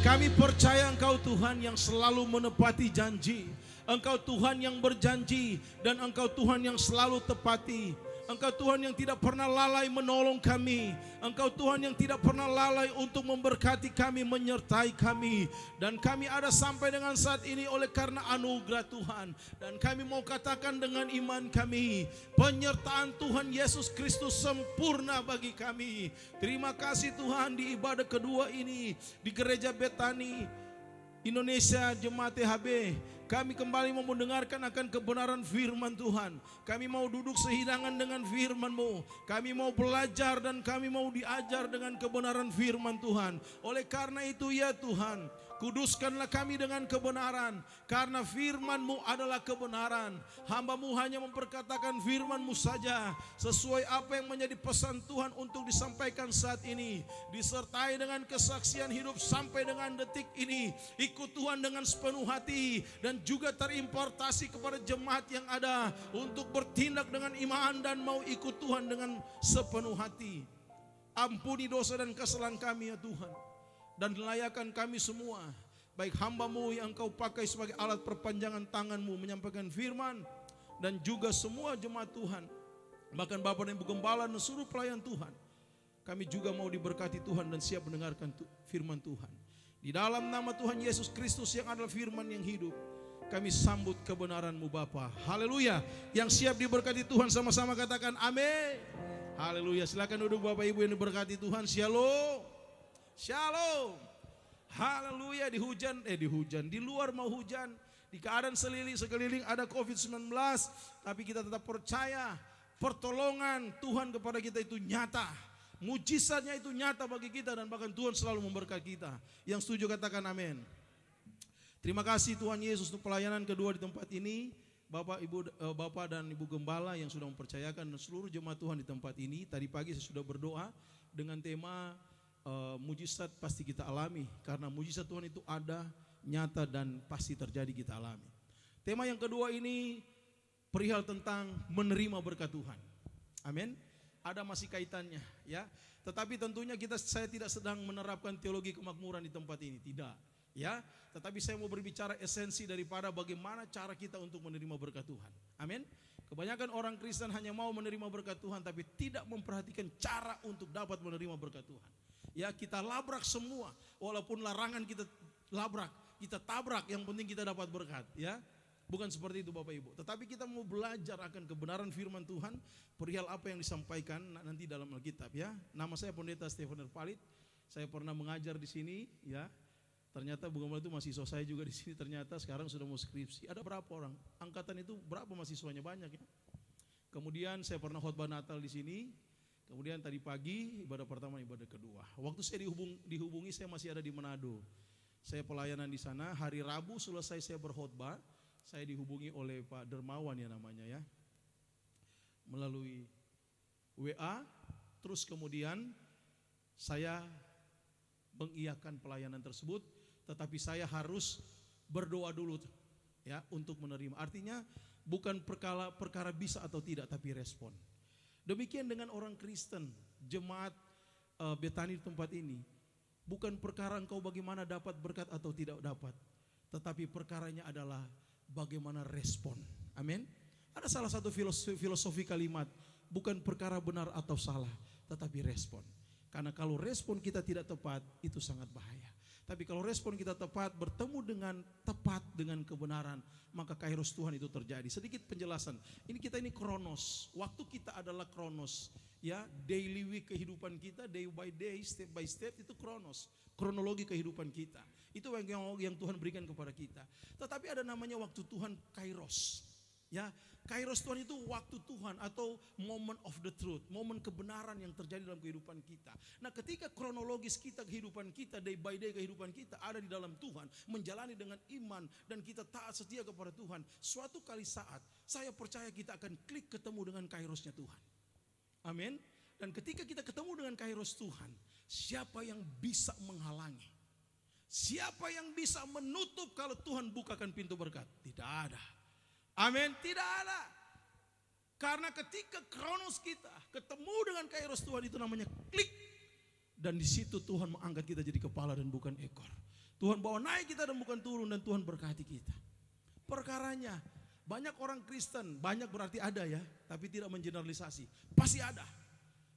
Kami percaya Engkau Tuhan yang selalu menepati janji. Engkau Tuhan yang berjanji dan Engkau Tuhan yang selalu tepati. Engkau Tuhan yang tidak pernah lalai menolong kami. Engkau Tuhan yang tidak pernah lalai untuk memberkati kami, menyertai kami. Dan kami ada sampai dengan saat ini oleh karena anugerah Tuhan. Dan kami mau katakan dengan iman kami, penyertaan Tuhan Yesus Kristus sempurna bagi kami. Terima kasih Tuhan, di ibadah kedua ini di Gereja Betani Indonesia Jemaat THB, kami kembali mau mendengarkan akan kebenaran firman Tuhan. Kami mau duduk sehidangan dengan firman-Mu. Kami mau belajar dan kami mau diajar dengan kebenaran firman Tuhan. Oleh karena itu ya Tuhan, kuduskanlah kami dengan kebenaran. Karena firman-Mu adalah kebenaran. Hamba-Mu hanya memperkatakan firman-Mu saja, sesuai apa yang menjadi pesan Tuhan untuk disampaikan saat ini. Disertai dengan kesaksian hidup sampai dengan detik ini. Ikut Tuhan dengan sepenuh hati dan juga terimportasi kepada jemaat yang ada untuk bertindak dengan iman dan mau ikut Tuhan dengan sepenuh hati. Ampuni dosa dan kesalahan kami ya Tuhan, dan layakan kami semua, baik hamba-Mu yang Engkau pakai sebagai alat perpanjangan tangan-Mu menyampaikan firman, dan juga semua jemaat Tuhan, bahkan Bapak dan Ibu Gembala dan seluruh pelayan Tuhan. Kami juga mau diberkati Tuhan dan siap mendengarkan firman Tuhan. Di dalam nama Tuhan Yesus Kristus yang adalah firman yang hidup, kami sambut kebenaran-Mu Bapa. Haleluya. Yang siap diberkati Tuhan sama-sama katakan amin. Haleluya. Silakan duduk Bapak Ibu yang diberkati Tuhan. Shalom. Shalom. Haleluya. Di luar mau hujan, di keadaan sekeliling ada COVID-19, tapi kita tetap percaya pertolongan Tuhan kepada kita itu nyata. Mujizatnya itu nyata bagi kita dan bahkan Tuhan selalu memberkati kita. Yang setuju katakan amin. Terima kasih Tuhan Yesus untuk pelayanan kedua di tempat ini. Bapak dan Ibu Gembala yang sudah mempercayakan dan seluruh jemaat Tuhan di tempat ini. Tadi pagi saya sudah berdoa dengan tema mujizat pasti kita alami. Karena mujizat Tuhan itu ada, nyata dan pasti terjadi kita alami. Tema yang kedua ini perihal tentang menerima berkat Tuhan. Amin. Ada masih kaitannya ya. Tetapi tentunya saya tidak sedang menerapkan teologi kemakmuran di tempat ini, tidak ya. Tetapi saya mau berbicara esensi daripada bagaimana cara kita untuk menerima berkat Tuhan. Amin. Kebanyakan orang Kristen hanya mau menerima berkat Tuhan tapi tidak memperhatikan cara untuk dapat menerima berkat Tuhan. Ya, kita labrak semua, walaupun larangan kita labrak, kita tabrak, yang penting kita dapat berkat ya. Bukan seperti itu Bapak Ibu. Tetapi kita mau belajar akan kebenaran firman Tuhan, perihal apa yang disampaikan nanti dalam Alkitab ya. Nama saya Pendeta Stephen Erpalit. Saya pernah mengajar di sini ya. Ternyata bukan itu mahasiswa saya juga di sini, ternyata sekarang sudah mau skripsi. Ada berapa orang? Angkatan itu berapa mahasiswanya? Banyak ya. Kemudian saya pernah khotbah Natal di sini. Kemudian tadi pagi ibadah pertama, ibadah kedua. Waktu saya dihubungi saya masih ada di Manado. Saya pelayanan di sana. Hari Rabu selesai saya berkhotbah, saya dihubungi oleh Pak Dermawan ya namanya ya, melalui WA. Terus kemudian saya mengiyakan pelayanan tersebut, tetapi saya harus berdoa dulu ya untuk menerima. Artinya bukan perkara bisa atau tidak, tapi respon. Demikian dengan orang Kristen, jemaat Betani di tempat ini. Bukan perkara engkau bagaimana dapat berkat atau tidak dapat, tetapi perkaranya adalah bagaimana respon. Amin. Ada salah satu filosofi kalimat, bukan perkara benar atau salah, tetapi respon. Karena kalau respon kita tidak tepat, itu sangat bahaya. Tapi kalau respon kita tepat, bertemu dengan tepat dengan kebenaran, maka kairos Tuhan itu terjadi. Sedikit penjelasan. Ini kronos. Waktu kita adalah kronos. Ya, daily week kehidupan kita, day by day, step by step, itu kronos. Kronologi kehidupan kita. Itu yang Tuhan berikan kepada kita. Tetapi ada namanya waktu Tuhan kairos. Ya, kairos Tuhan itu waktu Tuhan atau moment of the truth, momen kebenaran yang terjadi dalam kehidupan kita. Nah, ketika kronologis kita, kehidupan kita, day by day kehidupan kita ada di dalam Tuhan, menjalani dengan iman dan kita taat setia kepada Tuhan, suatu kali saat saya percaya kita akan klik ketemu dengan kairosnya Tuhan. Amin. Dan ketika kita ketemu dengan kairos Tuhan, siapa yang bisa menghalangi? Siapa yang bisa menutup kalau Tuhan bukakan pintu berkat? Tidak ada. Amin, tidak ada. Karena ketika kronos kita ketemu dengan kairos Tuhan, itu namanya klik. Dan di situ Tuhan mengangkat kita jadi kepala dan bukan ekor. Tuhan bawa naik kita dan bukan turun, dan Tuhan berkati kita. Perkaranya, banyak orang Kristen, banyak berarti ada ya, tapi tidak mengeneralisasi. Pasti ada.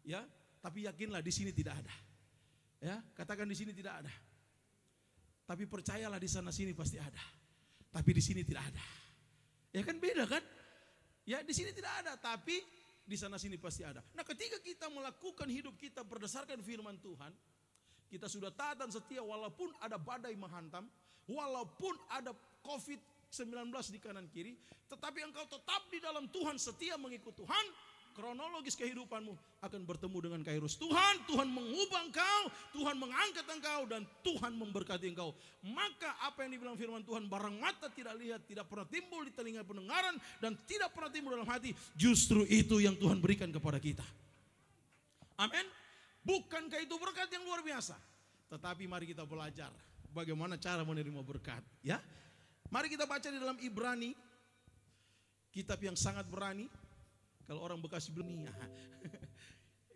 Ya, tapi yakinlah di sini tidak ada. Ya, katakan di sini tidak ada. Tapi percayalah di sana sini pasti ada. Tapi di sini tidak ada. Ya kan beda kan? Ya di sini tidak ada, tapi di sana sini pasti ada. Nah, ketika kita melakukan hidup kita berdasarkan firman Tuhan, kita sudah taat dan setia walaupun ada badai menghantam, walaupun ada COVID-19 di kanan kiri, tetapi engkau tetap di dalam Tuhan, setia mengikut Tuhan, kronologis kehidupanmu akan bertemu dengan Kairos Tuhan. Tuhan mengubah engkau, Tuhan mengangkat engkau, dan Tuhan memberkati engkau. Maka apa yang dibilang firman Tuhan, barang mata tidak lihat, tidak pernah timbul di telinga pendengaran, dan tidak pernah timbul dalam hati, justru itu yang Tuhan berikan kepada kita. Amin. Bukankah itu berkat yang luar biasa? Tetapi mari kita belajar bagaimana cara menerima berkat. Ya, mari kita baca di dalam Ibrani, kitab yang sangat berani. Kalau orang Bekasi berani,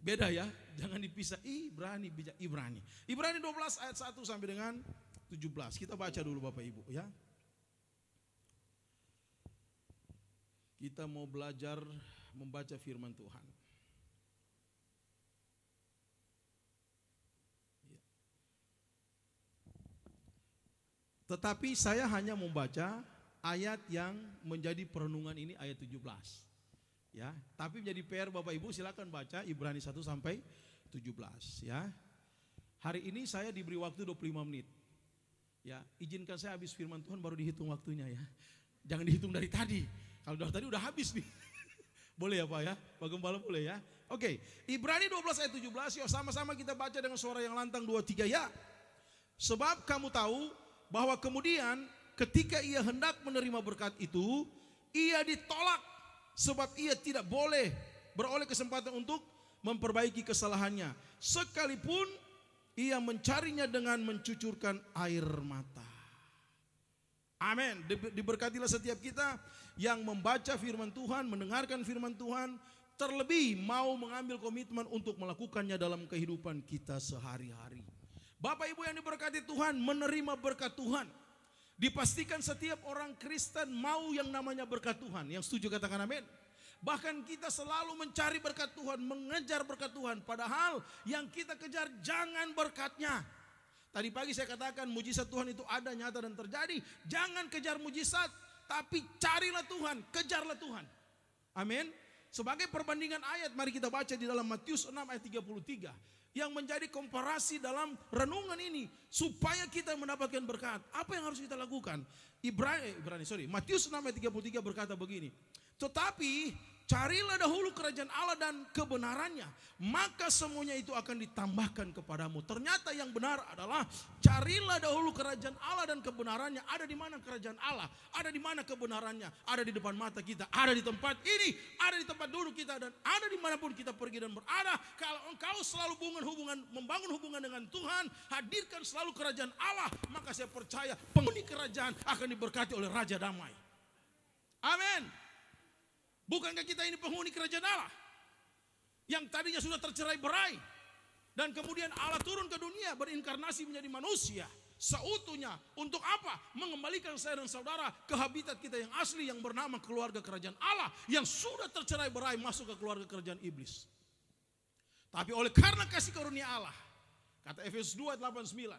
beda ya, jangan dipisah. Ibrani, Ibrani. Ibrani 12 ayat 1 sampai dengan 17. Kita baca dulu Bapak Ibu ya. Kita mau belajar membaca firman Tuhan. Tetapi saya hanya membaca ayat yang menjadi perenungan ini, ayat 17. Ya, tapi menjadi PR Bapak Ibu, silakan baca Ibrani 1 sampai 17 ya. Hari ini saya diberi waktu 25 menit. Ya, izinkan saya habis firman Tuhan baru dihitung waktunya ya. Jangan dihitung dari tadi. Kalau dari tadi udah habis nih. Boleh ya Pak ya? Pak Gembala boleh ya? Oke, Ibrani 12 ayat 17, yuk sama-sama kita baca dengan suara yang lantang 2, 3 ya. Sebab kamu tahu bahwa kemudian ketika ia hendak menerima berkat itu, ia ditolak sebab ia tidak beroleh kesempatan untuk memperbaiki kesalahannya, sekalipun ia mencarinya dengan mencucurkan air mata. Amin. Diberkatilah setiap kita yang membaca firman Tuhan, mendengarkan firman Tuhan, terlebih mau mengambil komitmen untuk melakukannya dalam kehidupan kita sehari-hari. Bapak Ibu yang diberkati Tuhan, menerima berkat Tuhan. Dipastikan setiap orang Kristen mau yang namanya berkat Tuhan. Yang setuju katakan amin. Bahkan kita selalu mencari berkat Tuhan, mengejar berkat Tuhan. Padahal yang kita kejar jangan berkatnya. Tadi pagi saya katakan mujizat Tuhan itu ada, nyata dan terjadi. Jangan kejar mujizat, tapi carilah Tuhan, kejarlah Tuhan. Amin. Sebagai perbandingan ayat, mari kita baca di dalam Matius 6 ayat 33. Yang menjadi komparasi dalam renungan ini supaya kita mendapatkan berkat. Apa yang harus kita lakukan? Matius 6 ayat 33 berkata begini. Tetapi carilah dahulu kerajaan Allah dan kebenarannya, maka semuanya itu akan ditambahkan kepadamu. Ternyata yang benar adalah carilah dahulu kerajaan Allah dan kebenarannya. Ada di mana kerajaan Allah? Ada di mana kebenarannya? Ada di depan mata kita, ada di tempat ini, ada di tempat duduk kita, dan ada dimanapun kita pergi dan berada. Kalau engkau selalu membangun hubungan dengan Tuhan, hadirkan selalu kerajaan Allah, maka saya percaya penghuni kerajaan akan diberkati oleh Raja Damai. Amin. Bukankah kita ini penghuni kerajaan Allah yang tadinya sudah tercerai-berai, dan kemudian Allah turun ke dunia berinkarnasi menjadi manusia seutuhnya. Untuk apa? Mengembalikan saya dan saudara ke habitat kita yang asli, yang bernama keluarga kerajaan Allah, yang sudah tercerai-berai masuk ke keluarga kerajaan iblis. Tapi oleh karena kasih karunia Allah, kata Efesus 2 ayat 8-9,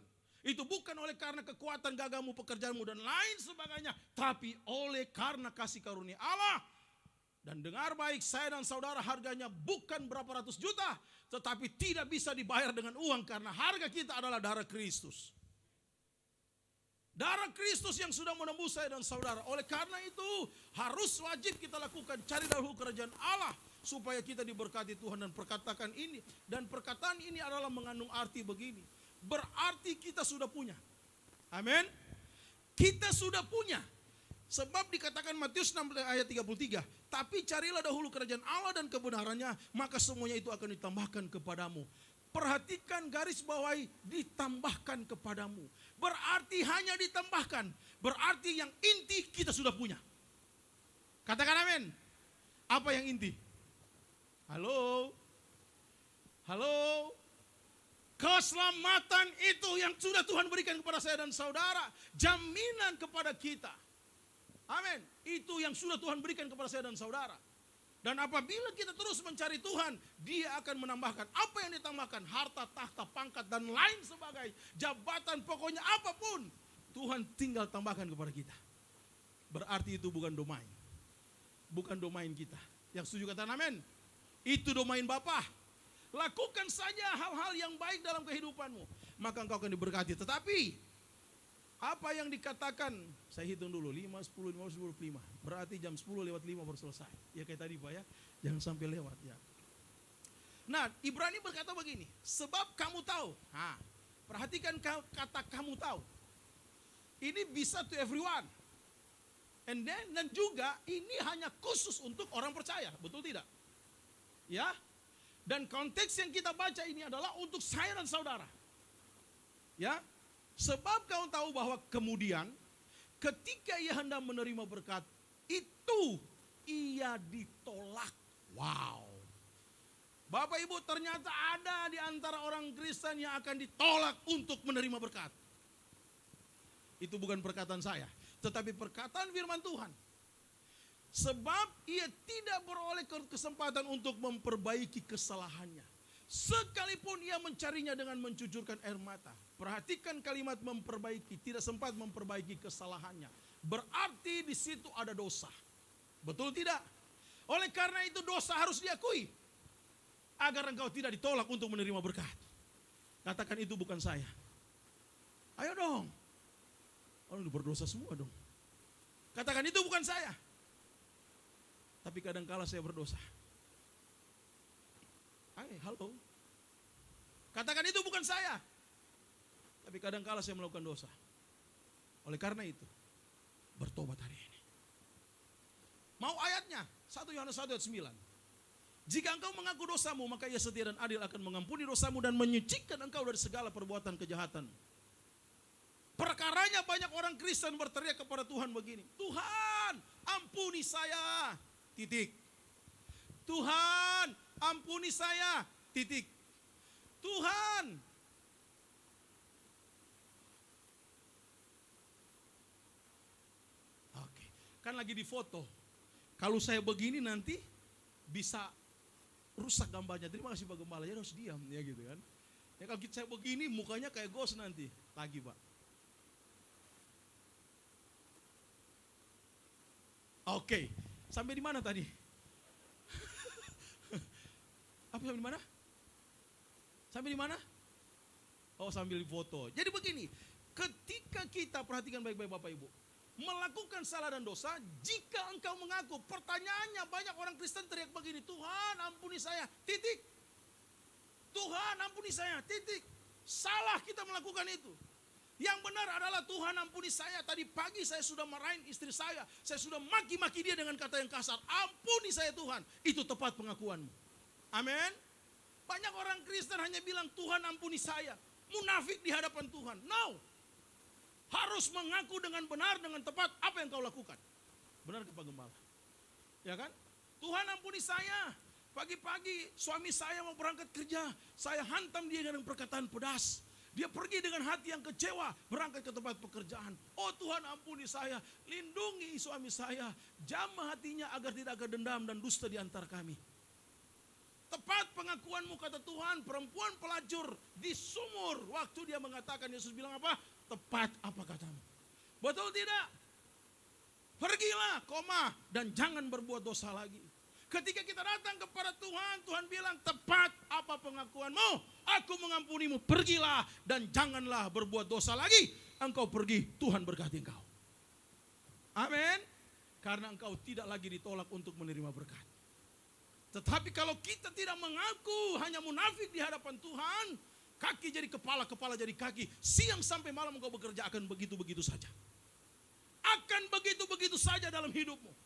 itu bukan oleh karena kekuatan gagahmu, pekerjaanmu dan lain sebagainya, tapi oleh karena kasih karunia Allah. Dan dengar baik, saya dan saudara harganya bukan berapa ratus juta, tetapi tidak bisa dibayar dengan uang, karena harga kita adalah darah Kristus. Darah Kristus yang sudah menembus saya dan saudara. Oleh karena itu harus wajib kita lakukan, cari dahulu kerajaan Allah supaya kita diberkati Tuhan. Dan perkataan ini adalah mengandung arti begini. Berarti kita sudah punya. Amin. Kita sudah punya. Sebab dikatakan Matius 6 ayat 33, tapi carilah dahulu kerajaan Allah dan kebenarannya, maka semuanya itu akan ditambahkan kepadamu. Perhatikan garis bawahi, ditambahkan kepadamu. Berarti hanya ditambahkan. Berarti yang inti kita sudah punya. Katakan amin. Apa yang inti? Halo? Halo? Keselamatan itu yang sudah Tuhan berikan kepada saya dan saudara. Jaminan kepada kita. Amin. Itu yang sudah Tuhan berikan kepada saya dan saudara. Dan apabila kita terus mencari Tuhan, Dia akan menambahkan. Apa yang ditambahkan? Harta, tahta, pangkat, dan lain sebagainya. Jabatan, pokoknya apapun. Tuhan tinggal tambahkan kepada kita. Berarti itu bukan domain. Bukan domain kita. Yang setuju katakan amin. Itu domain Bapa. Lakukan saja hal-hal yang baik dalam kehidupanmu. Maka engkau akan diberkati. Tetapi apa yang dikatakan, saya hitung dulu, 5, 10, 15, 5. Berarti jam 10 lewat 5 baru selesai. Ya kayak tadi Pak ya, jangan sampai lewat ya. Nah, Ibrani berkata begini, sebab kamu tahu. Nah, perhatikan kata kamu tahu. Ini bisa to everyone. Dan juga ini hanya khusus untuk orang percaya, betul tidak? Ya. Dan konteks yang kita baca ini adalah untuk saya dan saudara. Ya. Sebab kau tahu bahwa kemudian ketika ia hendak menerima berkat, itu ia ditolak. Wow. Bapak Ibu, ternyata ada di antara orang Kristen yang akan ditolak untuk menerima berkat. Itu bukan perkataan saya, tetapi perkataan firman Tuhan. Sebab ia tidak beroleh kesempatan untuk memperbaiki kesalahannya. Sekalipun ia mencarinya dengan mencucurkan air mata. Perhatikan kalimat memperbaiki, tidak sempat memperbaiki kesalahannya. Berarti di situ ada dosa. Betul tidak? Oleh karena itu dosa harus diakui. Agar engkau tidak ditolak untuk menerima berkat. Katakan itu bukan saya. Ayo dong. Orang berdosa semua dong. Katakan itu bukan saya. Tapi kadangkala saya berdosa. Hai, halo. Katakan itu bukan saya. Tapi kadangkala saya melakukan dosa. Oleh karena itu, bertobat hari ini. Mau ayatnya? 1 Yohanes 1 ayat 9. Jika engkau mengaku dosamu, maka Ia setia dan adil akan mengampuni dosamu dan menyucikan engkau dari segala perbuatan kejahatan. Perkaranya banyak orang Kristen berteriak kepada Tuhan begini. Tuhan, ampuni saya. Titik. Tuhan, ampuni saya. Titik. Tuhan. Oke, kan lagi di foto. Kalau saya begini nanti bisa rusak gambarnya. Terima kasih Pak Gembala, ya harus diam ya gitu kan. Ya kalau saya begini mukanya kayak ghost nanti. Lagi Pak. Oke, sampai di mana tadi? Apa sampai di mana? Sampai di mana? Oh, sambil foto. Jadi begini, ketika kita perhatikan baik-baik Bapak Ibu, melakukan salah dan dosa, jika engkau mengaku, pertanyaannya banyak orang Kristen teriak begini, Tuhan ampuni saya, titik. Tuhan ampuni saya, titik. Salah kita melakukan itu. Yang benar adalah Tuhan ampuni saya. Tadi pagi saya sudah marahin istri saya sudah maki-maki dia dengan kata yang kasar. Ampuni saya Tuhan. Itu tepat pengakuanmu. Amin. Banyak orang Kristen hanya bilang Tuhan ampuni saya. Munafik di hadapan Tuhan. No. Harus mengaku dengan benar, dengan tepat apa yang kau lakukan. Benar ke Pak Gembala? Ya kan? Tuhan ampuni saya. Pagi-pagi suami saya mau berangkat kerja. Saya hantam dia dengan perkataan pedas. Dia pergi dengan hati yang kecewa, berangkat ke tempat pekerjaan. Oh Tuhan ampuni saya, lindungi suami saya. Jamah hatinya agar tidak ada dendam dan dusta di antara kami. Tepat pengakuanmu kata Tuhan, perempuan pelacur di sumur. Waktu dia mengatakan, Yesus bilang apa? Tepat apa katamu. Betul tidak? Pergilah, dan jangan berbuat dosa lagi. Ketika kita datang kepada Tuhan, Tuhan bilang tepat apa pengakuanmu. Aku mengampunimu, pergilah dan janganlah berbuat dosa lagi. Engkau pergi, Tuhan berkati engkau. Amin. Karena engkau tidak lagi ditolak untuk menerima berkat. Tetapi kalau kita tidak mengaku, hanya munafik di hadapan Tuhan, kaki jadi kepala, kepala jadi kaki, siang sampai malam engkau bekerja akan begitu-begitu saja. Akan begitu-begitu saja dalam hidupmu.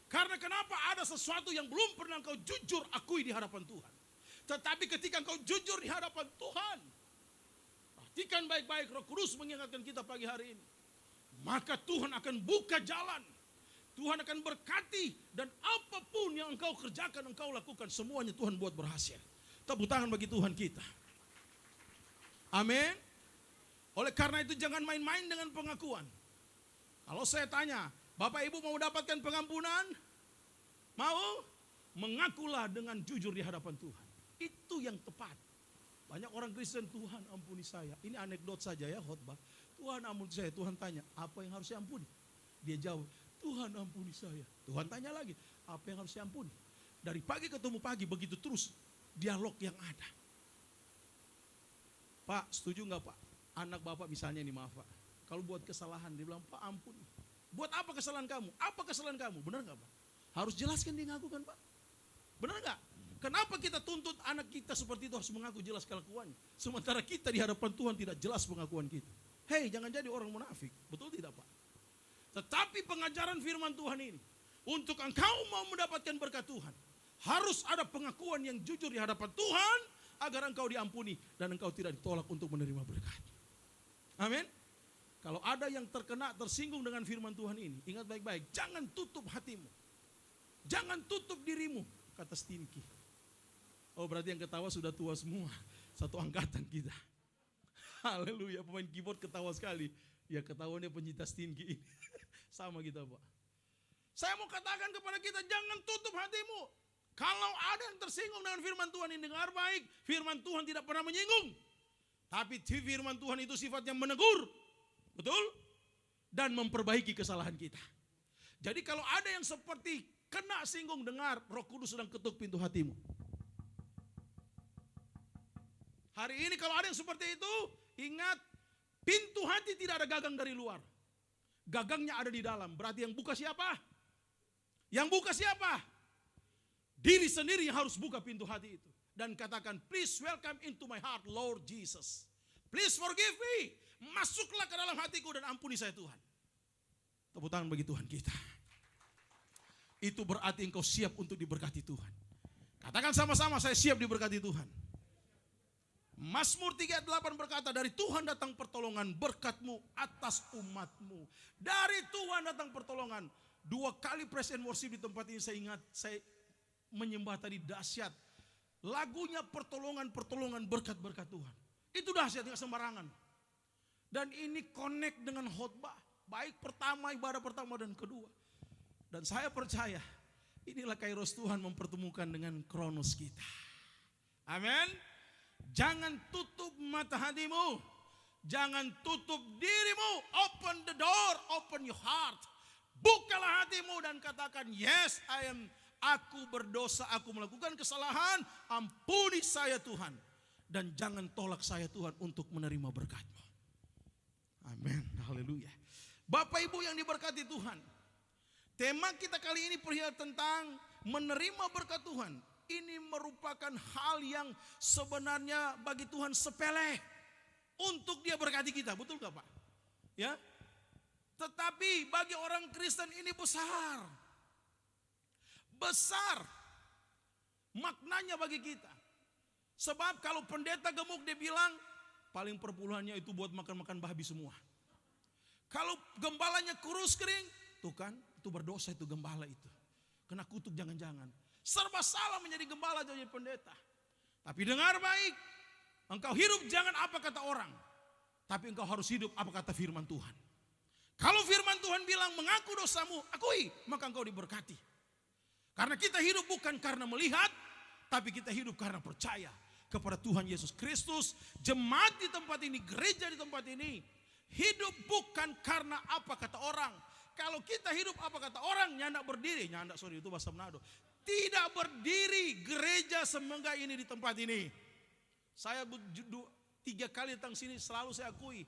Karena kenapa ada sesuatu yang belum pernah engkau jujur akui di hadapan Tuhan. Tetapi ketika engkau jujur di hadapan Tuhan, perhatikan baik-baik, Roh Kudus mengingatkan kita pagi hari ini. Maka Tuhan akan buka jalan. Tuhan akan berkati dan apapun yang engkau kerjakan, engkau lakukan, semuanya Tuhan buat berhasil. Tepuk tangan bagi Tuhan kita. Amin. Oleh karena itu jangan main-main dengan pengakuan. Kalau saya tanya, Bapak Ibu mau dapatkan pengampunan? Mau? Mengakulah dengan jujur di hadapan Tuhan. Itu yang tepat. Banyak orang Kristen, Tuhan ampuni saya. Ini anekdot saja ya khotbah. Tuhan ampuni saya. Tuhan tanya, apa yang harus saya ampuni? Dia jawab, Tuhan ampuni saya. Tuhan tanya lagi, apa yang harus saya ampuni? Dari pagi ketemu pagi, begitu terus dialog yang ada. Pak, setuju nggak Pak? Anak Bapak misalnya nih, maaf Pak. Kalau buat kesalahan, dia bilang, Pak ampuni. Buat apa kesalahan kamu? Apa kesalahan kamu? Benar nggak Pak? Harus jelaskan dia ngaku kan Pak? Benar nggak? Kenapa kita tuntut anak kita seperti itu harus mengaku jelas kelakuannya? Sementara kita di hadapan Tuhan tidak jelas pengakuan kita. Hei, jangan jadi orang munafik. Betul tidak Pak? Tetapi pengajaran firman Tuhan ini, untuk engkau mau mendapatkan berkat Tuhan, harus ada pengakuan yang jujur di hadapan Tuhan, agar engkau diampuni dan engkau tidak ditolak untuk menerima berkat. Amin. Kalau ada yang terkena, tersinggung dengan firman Tuhan ini, ingat baik-baik, jangan tutup hatimu. Jangan tutup dirimu, kata Stinky. Oh berarti yang ketawa sudah tua semua, satu angkatan kita. Haleluya, pemain keyboard ketawa sekali. Ya ketawanya pencinta Stinky ini. Sama kita Pak. Saya mau katakan kepada kita, jangan tutup hatimu. Kalau ada yang tersinggung dengan firman Tuhan ini, dengar baik, firman Tuhan tidak pernah menyinggung. Tapi firman Tuhan itu sifatnya menegur. Betul? Dan memperbaiki kesalahan kita. Jadi kalau ada yang seperti kena singgung, dengar, Roh Kudus sedang ketuk pintu hatimu. Hari ini kalau ada yang seperti itu, ingat, pintu hati tidak ada gagang dari luar. Gagangnya ada di dalam. Berarti yang buka siapa? Yang buka siapa? Diri sendiri yang harus buka pintu hati itu. Dan katakan, please welcome into my heart, Lord Jesus. Please forgive me. Masuklah ke dalam hatiku dan ampuni saya Tuhan. Tepuk tangan bagi Tuhan kita. Itu berarti engkau siap untuk diberkati Tuhan. Katakan sama-sama, saya siap diberkati Tuhan. Mazmur 38 berkata, dari Tuhan datang pertolongan, berkat-Mu atas umat-Mu. Dari Tuhan datang pertolongan. 2 kali praise and worship di tempat ini saya ingat, saya menyembah tadi dahsyat. Lagunya pertolongan berkat-berkat Tuhan. Itu dahsyat, tidak sembarangan. Dan ini connect dengan khotbah. Baik pertama, ibadah pertama dan kedua. Dan saya percaya, inilah kairos Tuhan mempertemukan dengan kronos kita. Amin. Jangan tutup mata hatimu. Jangan tutup dirimu. Open the door, open your heart. Bukalah hatimu dan katakan, yes, aku berdosa, aku melakukan kesalahan. Ampuni saya Tuhan. Dan jangan tolak saya Tuhan untuk menerima berkat-Mu. Amin. Haleluya. Bapak Ibu yang diberkati Tuhan. Tema kita kali ini perihal tentang menerima berkat Tuhan. Ini merupakan hal yang sebenarnya bagi Tuhan sepele untuk Dia berkati kita, betul gak Pak? Ya. Tetapi bagi orang Kristen ini besar. Besar maknanya bagi kita. Sebab kalau pendeta gemuk dia bilang, paling perpuluhannya itu buat makan-makan babi semua. Kalau gembalanya kurus kering, tuh kan, itu berdosa itu gembala itu. Kena kutuk jangan-jangan. Serba salah menjadi gembala jadi pendeta. Tapi dengar baik, engkau hidup jangan apa kata orang, tapi engkau harus hidup apa kata firman Tuhan. Kalau firman Tuhan bilang mengaku dosamu, akui, maka engkau diberkati. Karena kita hidup bukan karena melihat, tapi kita hidup karena percaya kepada Tuhan Yesus Kristus. Jemaat di tempat ini, gereja di tempat ini, hidup bukan karena apa kata orang. Kalau kita hidup apa kata orang, nyandak berdiri, itu bahasa Manado. Tidak berdiri gereja Semangga ini di tempat ini. Saya 3 kali datang sini selalu saya akui.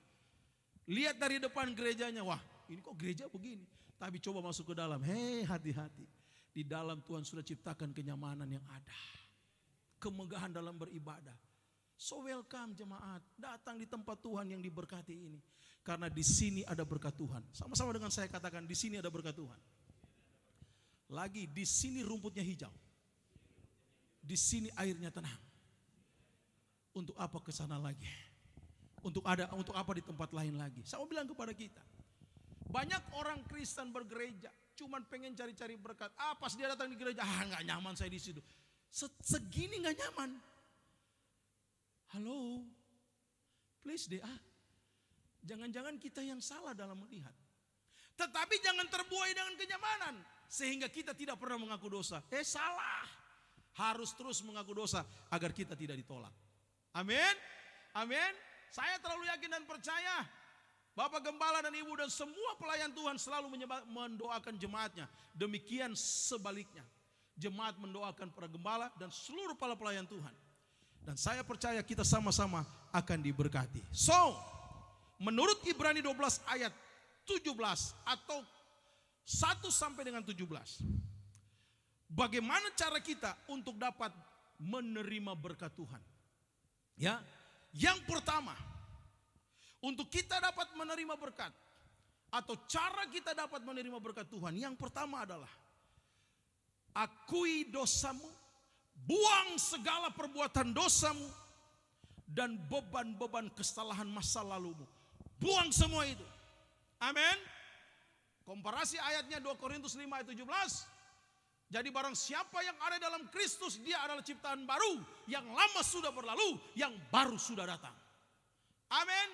Lihat dari depan gerejanya, wah ini kok gereja begini. Tapi coba masuk ke dalam, hei hati-hati. Di dalam Tuhan sudah ciptakan kenyamanan yang ada. Kemegahan dalam beribadah. So welcome jemaat, datang di tempat Tuhan yang diberkati ini. Karena di sini ada berkat Tuhan. Sama-sama dengan saya katakan, di sini ada berkat Tuhan. Lagi di sini rumputnya hijau. Di sini airnya tenang. Untuk apa ke sana lagi? Untuk apa di tempat lain lagi? Saya mau bilang kepada kita. Banyak orang Kristen bergereja cuman pengen cari-cari berkat. Pas dia datang di gereja, nggak nyaman saya di situ. Segini nggak nyaman. Halo. Please deh jangan-jangan kita yang salah dalam melihat. Tetapi jangan terbuai dengan kenyamanan sehingga kita tidak pernah mengaku dosa. Salah. Harus terus mengaku dosa agar kita tidak ditolak. Amin. Amin. Saya terlalu yakin dan percaya Bapak Gembala dan Ibu dan semua pelayan Tuhan selalu mendoakan jemaatnya. Demikian sebaliknya. Jemaat mendoakan para gembala dan seluruh para pelayan Tuhan. Dan saya percaya kita sama-sama akan diberkati. So, menurut Ibrani 12 ayat 17 atau 1 sampai dengan 17. Bagaimana cara kita untuk dapat menerima berkat Tuhan? Ya, yang pertama, untuk kita dapat menerima berkat atau cara kita dapat menerima berkat Tuhan, yang pertama adalah akui dosamu, buang segala perbuatan dosamu dan beban-beban kesalahan masa lalumu. Buang semua itu. Amin. Komparasi ayatnya 2 Korintus 5 ayat 17. Jadi barang siapa yang ada dalam Kristus, dia adalah ciptaan baru. Yang lama sudah berlalu, yang baru sudah datang. Amin.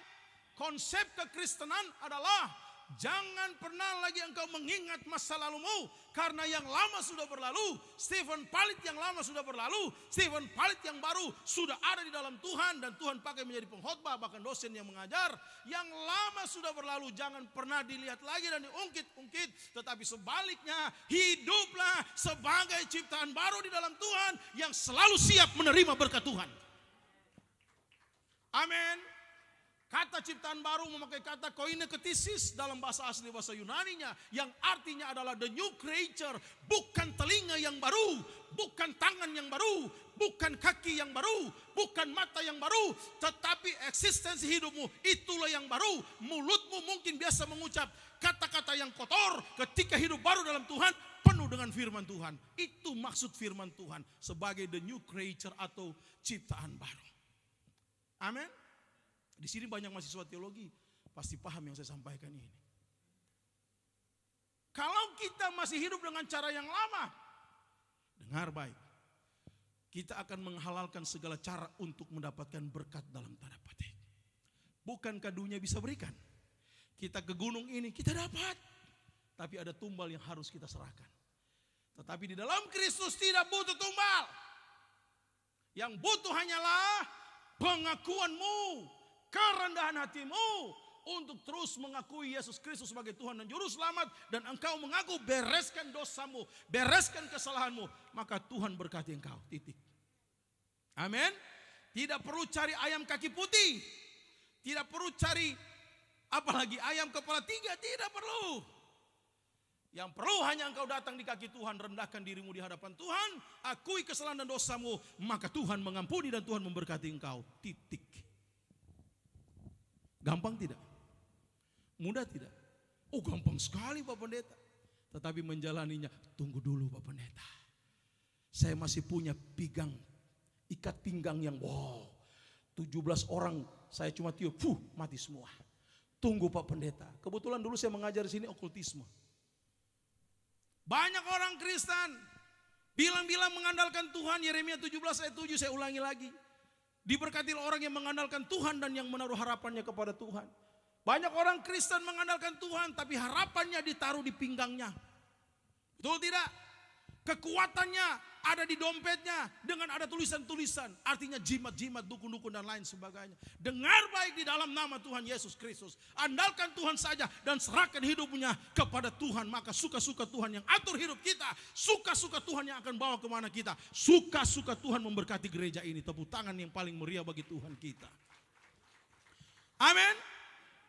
Konsep kekristenan adalah jangan pernah lagi engkau mengingat masa lalumu, karena yang lama sudah berlalu. Stephen Palit yang lama sudah berlalu. Stephen Palit yang baru sudah ada di dalam Tuhan dan Tuhan pakai menjadi pengkhotbah, bahkan dosen yang mengajar. Yang lama sudah berlalu jangan pernah dilihat lagi dan diungkit-ungkit, tetapi sebaliknya hiduplah sebagai ciptaan baru di dalam Tuhan yang selalu siap menerima berkat Tuhan. Amin. Kata ciptaan baru memakai kata koineketesis dalam bahasa asli bahasa Yunaninya, yang artinya adalah the new creature. Bukan telinga yang baru, bukan tangan yang baru, bukan kaki yang baru, bukan mata yang baru, tetapi eksistensi hidupmu itulah yang baru. Mulutmu mungkin biasa mengucap kata-kata yang kotor, ketika hidup baru dalam Tuhan penuh dengan firman Tuhan. Itu maksud firman Tuhan sebagai the new creature atau ciptaan baru. Amin. Di sini banyak mahasiswa teologi pasti paham yang saya sampaikan ini. Kalau kita masih hidup dengan cara yang lama, dengar baik, kita akan menghalalkan segala cara untuk mendapatkan berkat dalam tanda petik. Bukankah dunia bisa berikan? Kita ke gunung ini kita dapat, tapi ada tumbal yang harus kita serahkan. Tetapi di dalam Kristus tidak butuh tumbal. Yang butuh hanyalah pengakuanmu, kerendahan hatimu untuk terus mengakui Yesus Kristus sebagai Tuhan dan Juru Selamat, dan engkau mengaku bereskan dosamu, bereskan kesalahanmu, maka Tuhan berkati engkau. Titik. Amin. Tidak perlu cari ayam kaki putih, tidak perlu cari apalagi ayam kepala 3, tidak perlu. Yang perlu hanya engkau datang di kaki Tuhan, rendahkan dirimu di hadapan Tuhan, akui kesalahan dan dosamu, maka Tuhan mengampuni dan Tuhan memberkati engkau. Titik. Gampang tidak? Mudah tidak? Oh, gampang sekali Pak Pendeta. Tetapi menjalaninya, tunggu dulu Pak Pendeta. Saya masih punya ikat pinggang yang 17 orang saya cuma tiup, mati semua. Tunggu Pak Pendeta. Kebetulan dulu saya mengajar di sini okultisme. Banyak orang Kristen bilang-bilang mengandalkan Tuhan. Yeremia 17 ayat 7, saya ulangi lagi. Diberkatilah orang yang mengandalkan Tuhan dan yang menaruh harapannya kepada Tuhan. Banyak orang Kristen mengandalkan Tuhan tapi harapannya ditaruh di pinggangnya. Betul tidak? Kekuatannya ada di dompetnya dengan ada tulisan-tulisan. Artinya jimat-jimat, dukun-dukun dan lain sebagainya. Dengar baik di dalam nama Tuhan Yesus Kristus. Andalkan Tuhan saja dan serahkan hidupnya kepada Tuhan. Maka suka-suka Tuhan yang atur hidup kita. Suka-suka Tuhan yang akan bawa kemana kita. Suka-suka Tuhan memberkati gereja ini. Tepuk tangan yang paling meriah bagi Tuhan kita. Amin.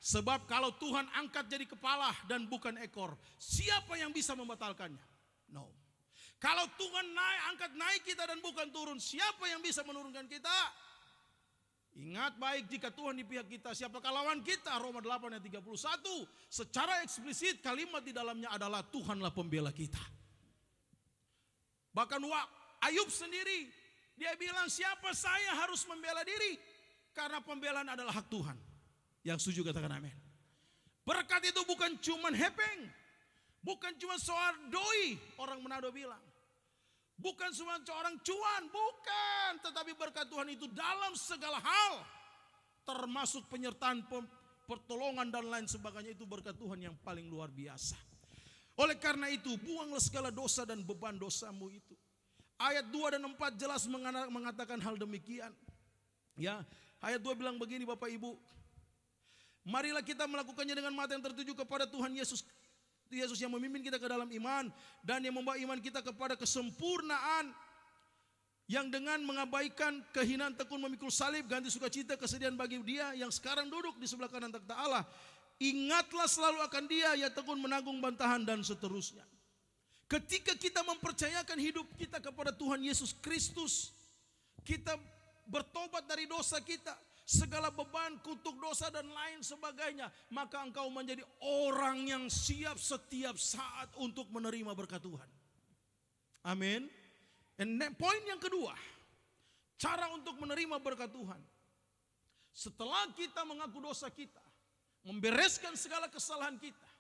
Sebab kalau Tuhan angkat jadi kepala dan bukan ekor, siapa yang bisa membatalkannya? No. Kalau Tuhan angkat naik kita dan bukan turun, siapa yang bisa menurunkan kita? Ingat baik, jika Tuhan di pihak kita, siapakah lawan kita? Roma 8 ayat 31. Secara eksplisit kalimat di dalamnya adalah Tuhanlah pembela kita. Bahkan Ayub sendiri, dia bilang siapa saya harus membela diri? Karena pembelaan adalah hak Tuhan. Yang setuju katakan amin. Berkat itu bukan cuma hepeng. Bukan cuma soal doi, orang Manado bilang. Bukan cuma seorang cuan, bukan. Tetapi berkat Tuhan itu dalam segala hal. termasuk penyertaan pertolongan dan lain sebagainya, itu berkat Tuhan yang paling luar biasa. Oleh karena itu, buanglah segala dosa dan beban dosamu itu. Ayat 2 dan 4 jelas mengatakan hal demikian. Ya, ayat 2 bilang begini Bapak Ibu. Marilah kita melakukannya dengan mata yang tertuju kepada Tuhan Yesus. Yesus yang memimpin kita ke dalam iman dan yang membawa iman kita kepada kesempurnaan, yang dengan mengabaikan kehinaan tekun memikul salib, ganti sukacita kesedihan bagi Dia yang sekarang duduk di sebelah kanan takhta Allah. Ingatlah selalu akan Dia yang tekun menanggung bantahan dan seterusnya. Ketika kita mempercayakan hidup kita kepada Tuhan Yesus Kristus, kita bertobat dari dosa kita, segala beban, kutuk dosa dan lain sebagainya, maka engkau menjadi orang yang siap setiap saat untuk menerima berkat Tuhan. Amin. Dan poin yang kedua, cara untuk menerima berkat Tuhan. Setelah kita mengaku dosa kita, membereskan segala kesalahan kita,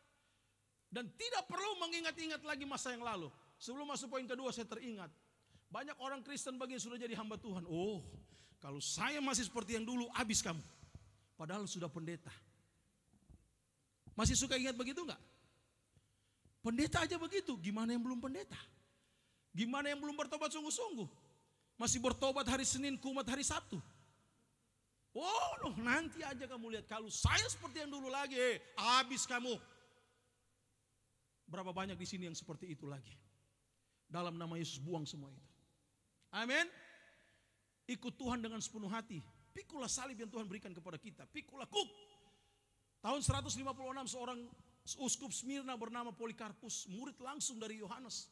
dan tidak perlu mengingat-ingat lagi masa yang lalu. Sebelum masuk poin kedua, saya teringat banyak orang Kristen bagi sudah jadi hamba Tuhan. Oh, kalau saya masih seperti yang dulu, habis kamu. Padahal sudah pendeta. Masih suka ingat begitu enggak? Pendeta aja begitu, gimana yang belum pendeta? Gimana yang belum bertobat sungguh-sungguh? Masih bertobat hari Senin, Kumat, hari Sabtu. Oh, nanti aja kamu lihat. Kalau saya seperti yang dulu lagi, habis kamu. Berapa banyak di sini yang seperti itu lagi? Dalam nama Yesus buang semua itu. Amin. Ikut Tuhan dengan sepenuh hati. Pikulah salib yang Tuhan berikan kepada kita. Pikulah kuk. Tahun 156 seorang uskup Smyrna bernama Polikarpus, murid langsung dari Yohanes.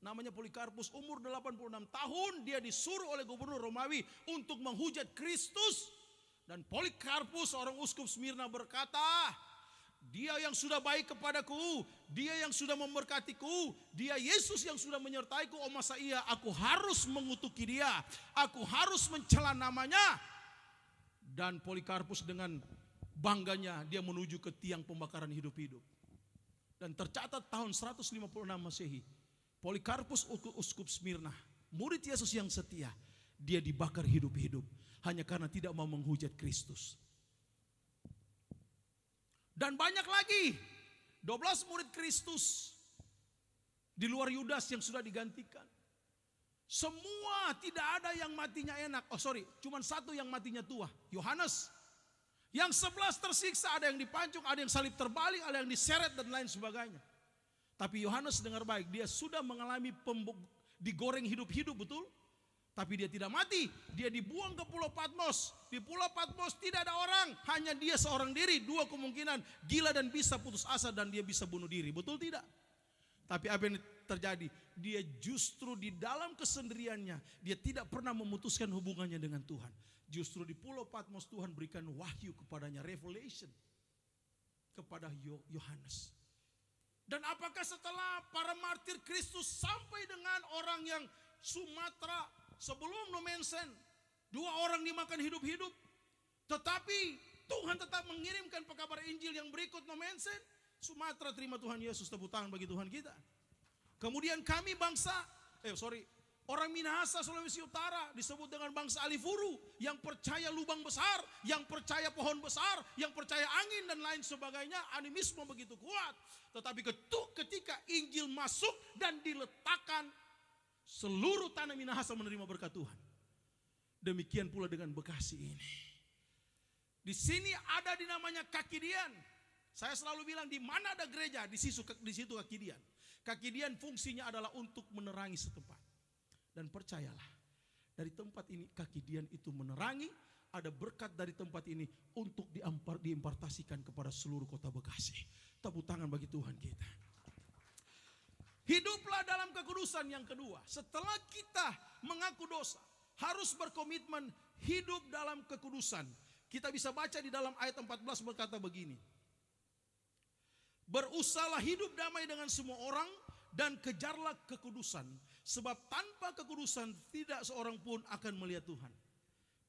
Namanya Polikarpus, umur 86 tahun, dia disuruh oleh gubernur Romawi untuk menghujat Kristus. Dan Polikarpus, orang uskup Smyrna, berkata, Dia yang sudah baik kepadaku, Dia yang sudah memberkatiku, Dia Yesus yang sudah menyertaiku, oh masa iya aku harus mengutuki Dia, aku harus mencela namanya. Dan Polikarpus dengan bangganya dia menuju ke tiang pembakaran hidup-hidup. Dan tercatat tahun 156 Masehi, Polikarpus uskup Smyrna, murid Yesus yang setia, dia dibakar hidup-hidup hanya karena tidak mau menghujat Kristus. Dan banyak lagi 12 murid Kristus di luar Yudas yang sudah digantikan. Semua tidak ada yang matinya enak. Cuma satu yang matinya tua, Yohanes. Yang 11 tersiksa, ada yang dipancung, ada yang salib terbalik, ada yang diseret dan lain sebagainya. Tapi Yohanes dengar baik, dia sudah mengalami digoreng hidup-hidup, betul? Tapi dia tidak mati, dia dibuang ke Pulau Patmos. Di Pulau Patmos tidak ada orang, hanya dia seorang diri. Dua kemungkinan, gila dan bisa putus asa dan dia bisa bunuh diri, betul tidak? Tapi apa yang terjadi? Dia justru di dalam kesendiriannya, dia tidak pernah memutuskan hubungannya dengan Tuhan. Justru di Pulau Patmos Tuhan berikan wahyu kepadanya, revelation kepada Yohanes. Dan apakah setelah para martir Kristus sampai dengan orang yang Sumatera sebelum Nomensen, 2 orang dimakan hidup-hidup, tetapi Tuhan tetap mengirimkan pekabar Injil yang berikut Nomensen, Sumatera terima Tuhan Yesus, tepuk tangan bagi Tuhan kita. Kemudian kami orang Minahasa Sulawesi Utara disebut dengan bangsa Alifuru, yang percaya lubang besar, yang percaya pohon besar, yang percaya angin dan lain sebagainya. Animisme begitu kuat. Tetapi ketika Injil masuk dan diletakkan, seluruh tanah Minahasa menerima berkat Tuhan. Demikian pula dengan Bekasi ini. Di sini ada dinamanya Kakidian. Saya selalu bilang di mana ada gereja, di situ Kakidian. Kakidian fungsinya adalah untuk menerangi setempat. Dan percayalah, dari tempat ini Kakidian itu menerangi, ada berkat dari tempat ini untuk diimpartasikan kepada seluruh kota Bekasi. Tepuk tangan bagi Tuhan kita. Hiduplah dalam kekudusan yang kedua. Setelah kita mengaku dosa, harus berkomitmen hidup dalam kekudusan. Kita bisa baca di dalam ayat 14 berkata begini. Berusahalah hidup damai dengan semua orang dan kejarlah kekudusan. Sebab tanpa kekudusan tidak seorang pun akan melihat Tuhan.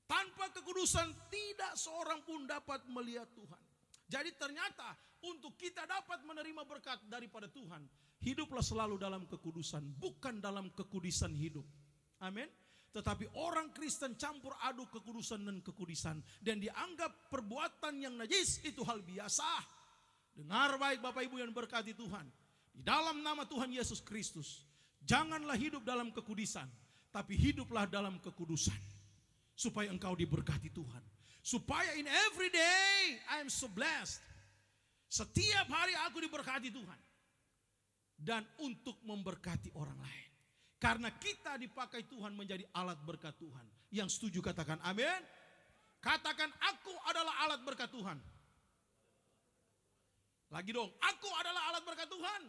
Tanpa kekudusan tidak seorang pun dapat melihat Tuhan. Jadi ternyata untuk kita dapat menerima berkat daripada Tuhan, hiduplah selalu dalam kekudusan, bukan dalam kekudisan hidup. Amin. Tetapi orang Kristen campur aduk kekudusan dan kekudisan. Dan dianggap perbuatan yang najis itu hal biasa. Dengar baik Bapak Ibu yang berkati Tuhan. Di dalam nama Tuhan Yesus Kristus. Janganlah hidup dalam kekudisan. Tapi hiduplah dalam kekudusan. Supaya engkau diberkati Tuhan. Supaya in every day I am so blessed. Setiap hari aku diberkati Tuhan. Dan untuk memberkati orang lain. Karena kita dipakai Tuhan menjadi alat berkat Tuhan. Yang setuju katakan amin. Katakan aku adalah alat berkat Tuhan. Lagi dong, aku adalah alat berkat Tuhan.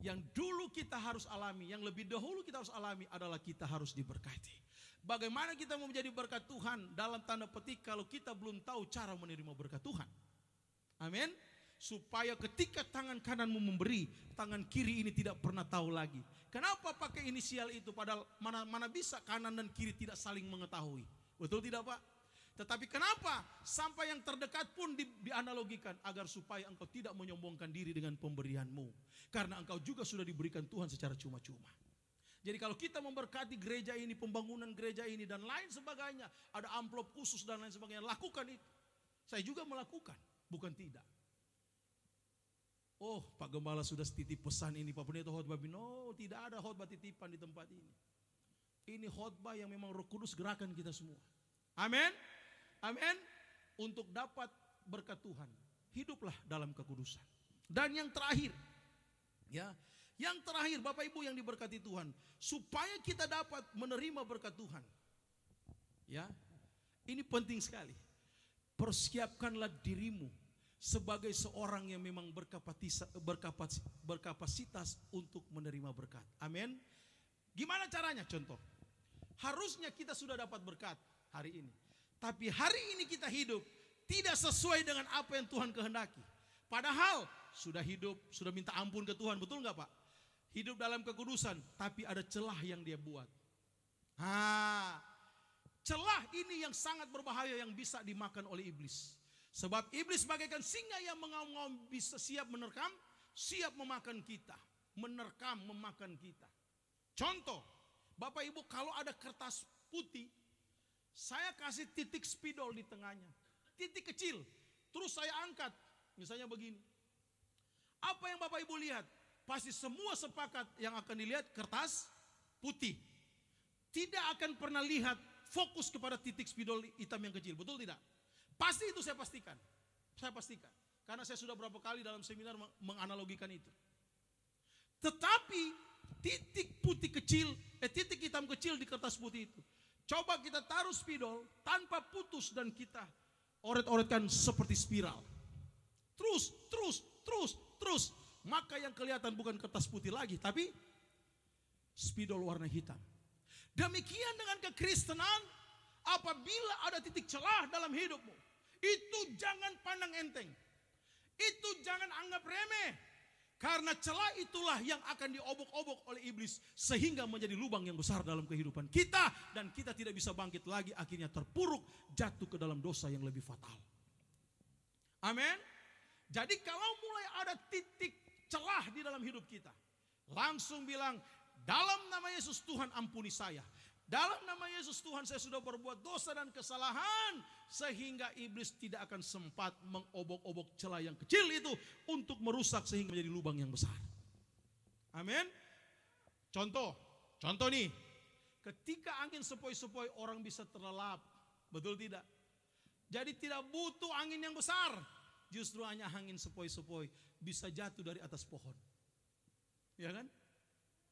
Yang dulu kita harus alami, yang lebih dahulu kita harus alami adalah kita harus diberkati. Bagaimana kita mau menjadi berkat Tuhan dalam tanda petik kalau kita belum tahu cara menerima berkat Tuhan. Amin. Supaya ketika tangan kananmu memberi, tangan kiri ini tidak pernah tahu lagi. Kenapa pakai inisial itu? Padahal mana bisa kanan dan kiri tidak saling mengetahui. Betul tidak Pak? Tetapi kenapa sampai yang terdekat pun dianalogikan agar supaya engkau tidak menyombongkan diri dengan pemberianmu. Karena engkau juga sudah diberikan Tuhan secara cuma-cuma. Jadi kalau kita memberkati gereja ini, pembangunan gereja ini dan lain sebagainya, ada amplop khusus dan lain sebagainya, lakukan itu. Saya juga melakukan, bukan tidak. Oh, Pak Gembala sudah titip pesan ini, Pak Pendeta khotbah. No, tidak ada khotbah titipan di tempat ini. Ini khotbah yang memang Roh Kudus gerakan kita semua. Amin. Amin. Untuk dapat berkat Tuhan, hiduplah dalam kekudusan. Dan yang terakhir, ya, yang terakhir Bapak Ibu yang diberkati Tuhan, supaya kita dapat menerima berkat Tuhan. Ya. Ini penting sekali. Persiapkanlah dirimu sebagai seorang yang memang berkapasitas untuk menerima berkat. Amin. Gimana caranya? Contoh. Harusnya kita sudah dapat berkat hari ini. Tapi hari ini kita hidup tidak sesuai dengan apa yang Tuhan kehendaki. Padahal sudah hidup, sudah minta ampun ke Tuhan. Betul nggak Pak? Hidup dalam kekudusan, tapi ada celah yang dia buat. Celah ini yang sangat berbahaya yang bisa dimakan oleh iblis. Sebab iblis bagaikan singa yang mengaum-ngaum, bisa siap menerkam, siap memakan kita. Menerkam, memakan kita. Contoh, Bapak Ibu kalau ada kertas putih, saya kasih titik spidol di tengahnya. Titik kecil, terus saya angkat. Misalnya begini. Apa yang Bapak Ibu lihat? Pasti semua sepakat yang akan dilihat kertas putih. Tidak akan pernah lihat fokus kepada titik spidol hitam yang kecil. Betul tidak? Pasti itu saya pastikan. Saya pastikan. Karena saya sudah berapa kali dalam seminar menganalogikan itu. Tetapi titik putih kecil, titik hitam kecil di kertas putih itu. Coba kita taruh spidol tanpa putus dan kita oret-oretkan seperti spiral. Terus. Maka yang kelihatan bukan kertas putih lagi, tapi spidol warna hitam. Demikian dengan kekristenan, apabila ada titik celah dalam hidupmu, itu jangan pandang enteng. Itu jangan anggap remeh. Karena celah itulah yang akan diobok-obok oleh iblis. Sehingga menjadi lubang yang besar dalam kehidupan kita. Dan kita tidak bisa bangkit lagi. Akhirnya terpuruk, jatuh ke dalam dosa yang lebih fatal. Amin. Jadi kalau mulai ada titik celah di dalam hidup kita, langsung bilang, dalam nama Yesus Tuhan ampuni saya. Dalam nama Yesus Tuhan saya sudah berbuat dosa dan kesalahan. Sehingga iblis tidak akan sempat mengobok-obok celah yang kecil itu untuk merusak sehingga menjadi lubang yang besar. Amin. Contoh nih. Ketika angin sepoi-sepoi orang bisa terlelap. Betul tidak? Jadi tidak butuh angin yang besar. Justru hanya angin sepoi-sepoi bisa jatuh dari atas pohon. Ya kan?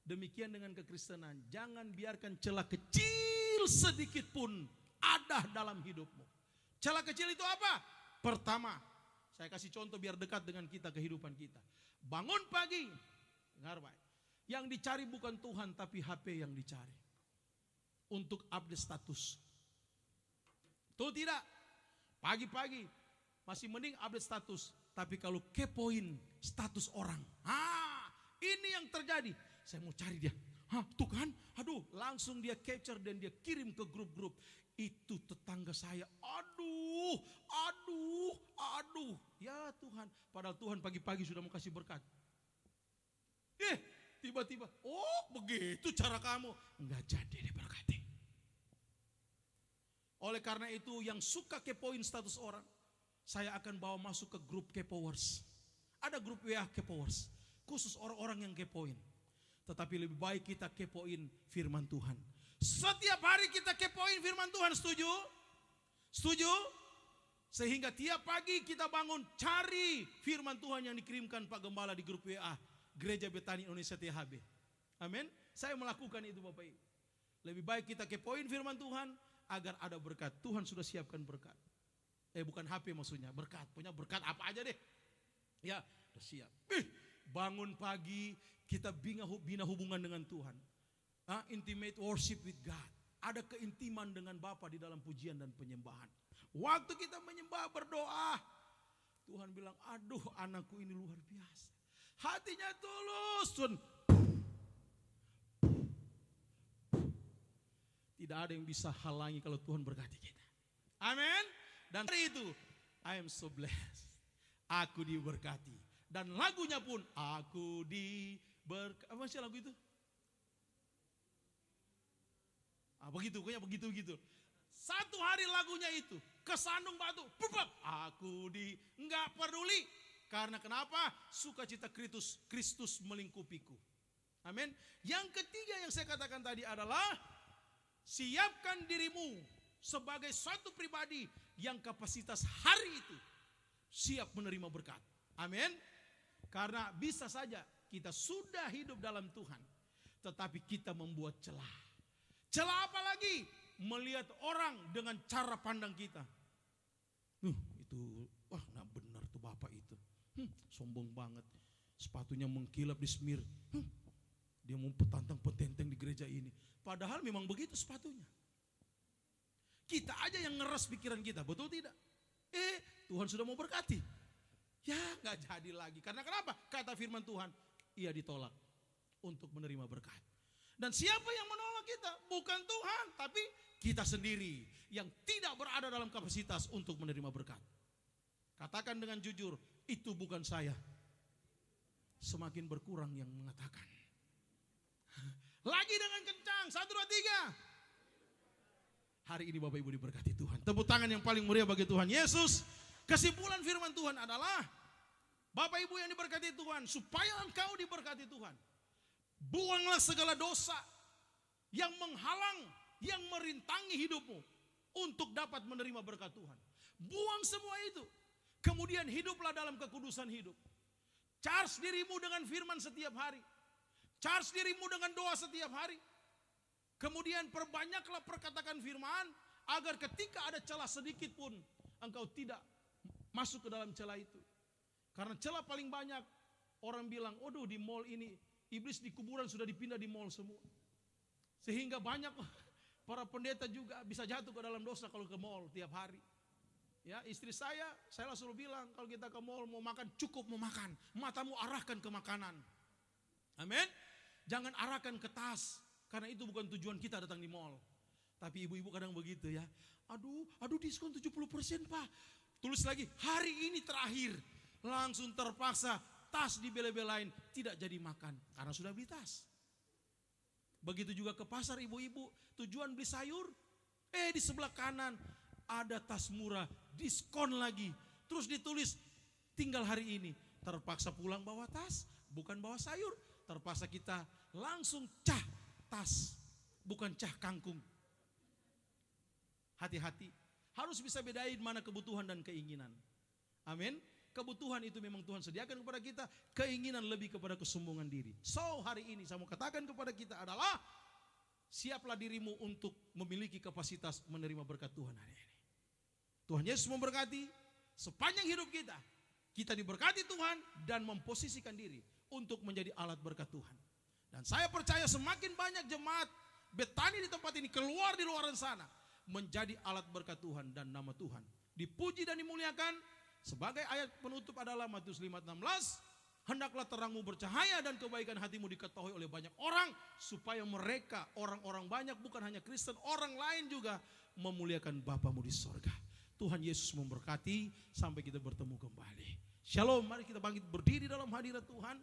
Demikian dengan kekristenan. Jangan biarkan celah kecil sedikit pun ada dalam hidupmu. Celah kecil itu apa? Pertama, saya kasih contoh biar dekat dengan kita, kehidupan kita. Bangun pagi, dengar baik. Yang dicari bukan Tuhan tapi HP yang dicari. Untuk update status. Tuh tidak? Pagi-pagi masih mending update status. Tapi kalau kepoin status orang. Ini yang terjadi. Saya mau cari dia. Tuh kan? Aduh, langsung dia capture dan dia kirim ke grup-grup. Itu tetangga saya. Aduh. Ya Tuhan. Padahal Tuhan pagi-pagi sudah mau kasih berkat. Tiba-tiba, oh begitu cara kamu. Enggak jadi diberkati. Oleh karena itu yang suka kepoin status orang, saya akan bawa masuk ke grup kepoers. Ada grup WA kepoers, khusus orang-orang yang kepoin. Tetapi lebih baik kita kepoin firman Tuhan. Setiap hari kita kepoin firman Tuhan, setuju? Setuju? Sehingga tiap pagi kita bangun cari firman Tuhan yang dikirimkan Pak Gembala di grup WA Gereja Betani Indonesia THB. Amin. Saya melakukan itu Bapak Ibu. Lebih baik kita kepoin firman Tuhan agar ada berkat. Tuhan sudah siapkan berkat. Bukan HP maksudnya, berkat. Punya berkat apa aja deh. Ya, sudah siap. Bangun pagi kita bina hubungan dengan Tuhan. Intimate worship with God. Ada keintiman dengan Bapa di dalam pujian dan penyembahan. Waktu kita menyembah berdoa, Tuhan bilang, aduh anakku ini luar biasa. Hatinya tulus. Tidak ada yang bisa halangi kalau Tuhan berkati kita. Amin. Dan hari itu, I am so blessed. Aku diberkati. Dan lagunya pun, aku diberkati. Apa sih lagu itu? Begitu, pokoknya begitu. Satu hari lagunya itu, kesandung batu, pupuk. Enggak peduli. Karena kenapa? Sukacita Kristus melingkupiku. Amin. Yang ketiga yang saya katakan tadi adalah, siapkan dirimu sebagai suatu pribadi yang kapasitas hari itu siap menerima berkat. Amin. Karena bisa saja kita sudah hidup dalam Tuhan, tetapi kita membuat celah. Celah apa lagi? Melihat orang dengan cara pandang kita. Nah benar tuh bapak itu. Sombong banget. Sepatunya mengkilap di semir. Dia mau petantang-petenteng di gereja ini. Padahal memang begitu sepatunya. Kita aja yang ngeras pikiran kita, betul tidak? Tuhan sudah mau berkati. Ya gak jadi lagi. Karena kenapa? Kata firman Tuhan, ia ditolak untuk menerima berkat. Dan siapa yang menolak kita? Bukan Tuhan, tapi kita sendiri yang tidak berada dalam kapasitas untuk menerima berkat. Katakan dengan jujur, itu bukan saya. Semakin berkurang yang mengatakan. Lagi dengan kencang, 1, 2, 3. Hari ini Bapak Ibu diberkati Tuhan. Tepuk tangan yang paling meriah bagi Tuhan Yesus. Kesimpulan firman Tuhan adalah, Bapak Ibu yang diberkati Tuhan, supaya engkau diberkati Tuhan, buanglah segala dosa yang menghalang, yang merintangi hidupmu untuk dapat menerima berkat Tuhan. Buang semua itu. Kemudian hiduplah dalam kekudusan hidup. Charge dirimu dengan firman setiap hari. Charge dirimu dengan doa setiap hari. Kemudian perbanyaklah perkatakan firman, agar ketika ada celah sedikit pun engkau tidak masuk ke dalam celah itu. Karena celah paling banyak, orang bilang, "Aduh, di mall ini iblis di kuburan sudah dipindah di mall semua." Sehingga banyak para pendeta juga bisa jatuh ke dalam dosa kalau ke mall tiap hari. Ya, istri saya selalu bilang, kalau kita ke mall mau makan, cukup mau makan, matamu arahkan ke makanan. Amin. Jangan arahkan ke tas, karena itu bukan tujuan kita datang di mall. Tapi ibu-ibu kadang begitu ya. Aduh diskon 70% Pak. Tulis lagi, hari ini terakhir. Langsung terpaksa tas dibela-belain, tidak jadi makan karena sudah beli tas. Begitu juga ke pasar ibu-ibu, tujuan beli sayur, di sebelah kanan ada tas murah, diskon lagi. Terus ditulis, tinggal hari ini. Terpaksa pulang bawa tas, bukan bawa sayur. Terpaksa kita langsung cah tas, bukan cah kangkung. Hati-hati, harus bisa bedain mana kebutuhan dan keinginan. Amin. Kebutuhan itu memang Tuhan sediakan kepada kita, keinginan lebih kepada kesombongan diri. So hari ini saya mau katakan kepada kita adalah, siaplah dirimu untuk memiliki kapasitas menerima berkat Tuhan hari ini. Tuhan Yesus memberkati sepanjang hidup kita. Kita diberkati Tuhan dan memposisikan diri untuk menjadi alat berkat Tuhan. Dan saya percaya semakin banyak jemaat Betani di tempat ini keluar di luar sana, menjadi alat berkat Tuhan dan nama Tuhan dipuji dan dimuliakan. Sebagai ayat penutup adalah Matius 5:16, hendaklah terangmu bercahaya dan kebaikan hatimu diketahui oleh banyak orang, supaya mereka, orang-orang banyak, bukan hanya Kristen, orang lain juga memuliakan Bapamu di sorga. Tuhan Yesus memberkati, sampai kita bertemu kembali. Shalom, mari kita bangkit berdiri dalam hadirat Tuhan.